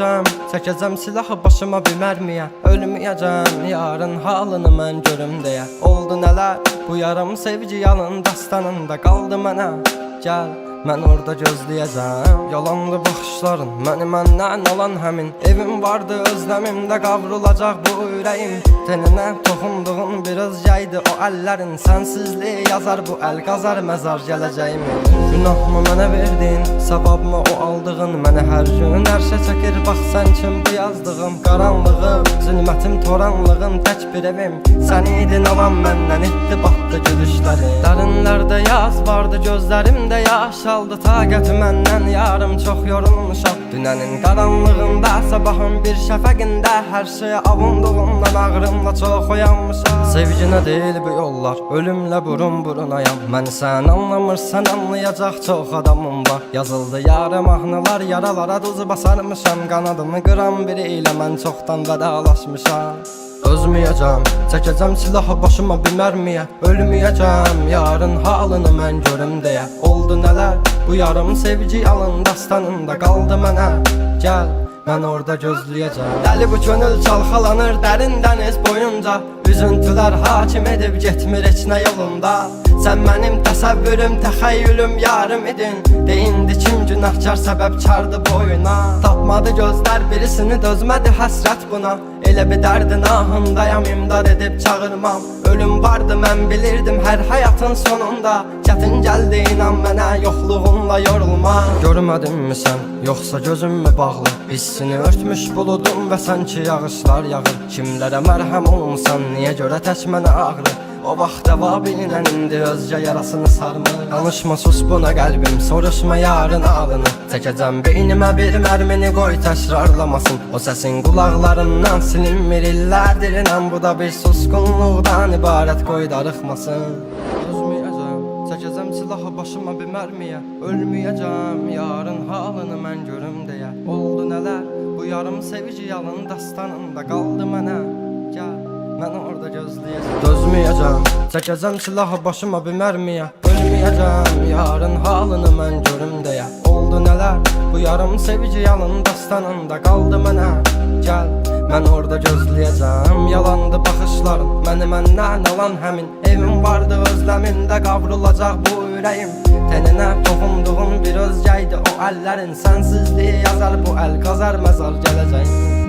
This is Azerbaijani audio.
Ölməyəcəm, çəkəcəm silahı başıma bir mərmiyə. Ölməyəcəm, yarın halını mən görüm deyə. Oldu nələr, bu yarım sevgi yalın dastanında qaldı mənə. Gəl, mən orada gözləyəcəm. Yalandı baxışların, məni məndən alan həmin. Evim vardı özləmimdə qavrulacaq bu ürəyim. Teninə toxunduğun bir özgəydi o əllərin. Sənsizliyi yazar bu əl qazar məzar gələcəyimi. Günahımı mənə verdin, savabımı o aldığın. Mənə hər gün ərşə çəkir, bax sən kim bu yazdığım. Qaranlığım, zülmətim, toranlığım, tək bir evim. Sən idin alan məndən, itdi batdı gülüşlərim. Dərinlərdə yaz vardı, gözlərimdə yaş aldı. Taqəti məndən yarım çox yorulmuşam. Dünənin qaranlığında, sabahın bir şəfəqində. Hər şeyə avunduğumdan ağrımla çox oyanmışam. Sevginə deyil bu yollar, ölümlə burun burunayam. Məni sən anlamırsan, anlayacaq çox adamım var. Yazıldı yarım mahnılar, yaralara duz basarmışam. Qanadımı qıran biri ilə mən çoxdan vədalaşmışam. Özməyəcəm, çəkəcəm silahı başıma bir mərmiyə. Ölməyəcəm, yarın halını mən görüm deyə. Oldu nələr, bu yarım sevgi yalın dastanında qaldı mənə. Gəl, mən orada gözləyəcəm. Dəli bu könül çalxalanır dərin dəniz boyunca. Üzüntülər hakim edib getmir heç nə yolunda. Sən mənim təsəvvürüm, təxəyyülüm, yarım idin. Deyindi kim günahkar səbəbkardı boyuna. Tapmadı gözlər birisini, dözmədi həsrət buna. Elə bir dərdin ahındayam, imdad edib çağırmam. Ölüm vardı mən bilirdim hər həyatın sonunda. Çətin gəldi inan mənə, yoxluğunla yorulma. Görmədinmi sən, yoxsa gözüm mü bağlı? Hissini örtmüş buludum və sanki yağışlar yağır. Kimlərə mərhəm olmuşsan, niyə görə tək mənə ağrı? O vaxt dəva bilinən indi özcə yarasını sarmır. Danışma sus buna qəlbim, soruşma yarın alını. Çəkəcəm beynimə bir mərmini, qoy təkrarlamasın. O səsin qulaqlarımdan silinmir illərdir inən. Bu da bir susqunluqdan ibarət, qoy darıxmasın. Özməyəcəm, çəkəcəm silahı başıma bir mərmiyə. Ölməyəcəm, yarın halını mən görüm deyə. Oldu nələr, bu yarım sevgi yalın dastanında qaldı mənə. Gəl, mən orada gözləyəcəm. Dözməyəcəm, çəkəcəm silahı başıma bir mərmiyə. Ölməyəcəm, yarın halını mən görüm deyə. Oldu nələr, bu yarım sevgi yalın dastanında qaldı mənə. Gəl, mən orada gözləyəcəm. Yalandı baxışların, məni məndən alan həmin. Evim vardı özləmimdə qavrulacaq bu ürəyim. Teninə toxunduğun bir özgəydi o əllərin. Sənsizliyi yazar bu əl qazar məzar gələcəyim.